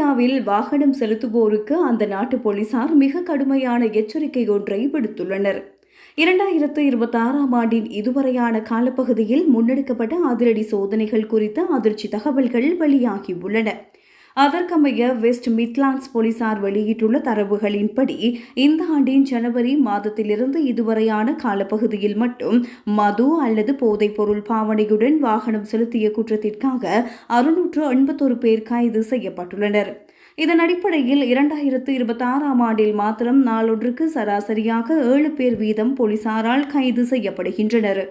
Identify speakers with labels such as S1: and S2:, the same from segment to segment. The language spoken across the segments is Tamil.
S1: ஆஸ்திரேலியாவில் வாகனம் செலுத்துவோருக்கு அந்த நாட்டு போலீசார் மிக கடுமையான எச்சரிக்கை ஒன்றை விடுத்துள்ளனர். 2026ஆம் ஆண்டின் இதுவரையான காலப்பகுதியில் முன்னெடுக்கப்பட்ட அதிரடி சோதனைகள் குறித்த அதிர்ச்சி தகவல்கள் வெளியாகியுள்ளன. அதற்கமைய வெஸ்ட் மிட்லாண்ட்ஸ் போலீசார் வெளியிட்டுள்ள தரவுகளின்படி இந்த ஆண்டின் ஜனவரி மாதத்திலிருந்து இதுவரையான காலப்பகுதியில் மட்டும் மது அல்லது போதைப்பொருள் பாவனையுடன் வாகனம் செலுத்திய குற்றத்திற்காக 681 பேர் கைது செய்யப்பட்டுள்ளனர். இதன் அடிப்படையில் 2026ஆம் ஆண்டில் மாத்திரம் நாளொன்றுக்கு சராசரியாக 7 பேர் வீதம் போலீசாரால் கைது செய்யப்படுகின்றனர்.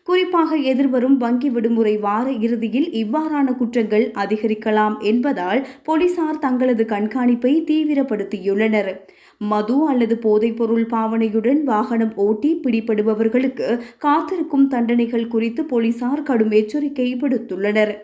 S1: குறிப்பாக எதிர்வரும் வங்கி விடுமுறை வார இறுதியில் இவ்வாறான குற்றங்கள் அதிகரிக்கலாம் என்பதால் போலீசார் தங்களது கண்காணிப்பை தீவிரப்படுத்தியுள்ளனர். மது அல்லது போதைப்பொருள் பாவனையுடன் வாகனம் ஓட்டி பிடிபடுபவர்களுக்கு காத்திருக்கும் தண்டனைகள் குறித்து போலீசார் கடும் எச்சரிக்கை விடுத்துள்ளனர்.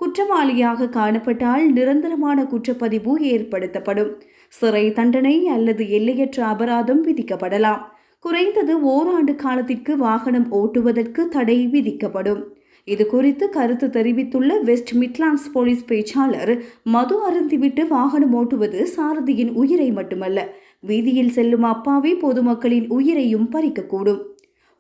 S1: குற்றவாளியாக காணப்பட்டால் நிரந்தரமான குற்றப்பதிவு ஏற்படுத்தப்படும். சிறை தண்டனை அல்லது எல்லையற்ற அபராதம் விதிக்கப்படலாம். குறைந்தது ஓராண்டு காலத்திற்கு வாகனம் ஓட்டுவதற்கு தடை விதிக்கப்படும். இது குறித்து கருத்து தெரிவித்துள்ள வெஸ்ட் மிட்லாண்ட்ஸ் போலீஸ் பேச்சாளர், மது அருந்திவிட்டு வாகனம் ஓட்டுவது சாரதியின் உயிரை மட்டுமல்ல, வீதியில் செல்லும் அப்பாவி பொதுமக்களின் உயிரையும் பறிக்கக்கூடும்.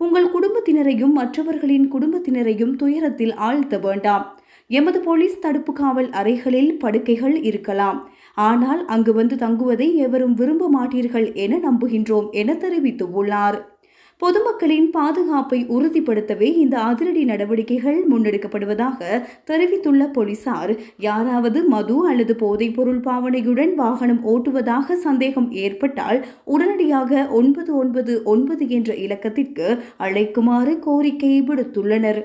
S1: உங்கள் குடும்பத்தினரையும் மற்றவர்களின் குடும்பத்தினரையும் துயரத்தில் ஆழ்த்த வேண்டாம். எமது போலீஸ் தடுப்பு காவல் அறைகளில் படுக்கைகள் இருக்கலாம், ஆனால் அங்கு வந்து தங்குவதை எவரும் விரும்ப மாட்டீர்கள் என நம்புகின்றோம் என தெரிவித்துள்ளார். பொதுமக்களின் பாதுகாப்பை உறுதிப்படுத்தவே இந்த அதிரடி நடவடிக்கைகள் முன்னெடுக்கப்படுவதாக தெரிவித்துள்ள போலீசார், யாராவது மது அல்லது போதைப்பொருள் பாவனையுடன் வாகனம் ஓட்டுவதாக சந்தேகம் ஏற்பட்டால் உடனடியாக 999 என்ற இலக்கத்திற்கு அழைக்குமாறு கோரிக்கை விடுத்துள்ளனர்.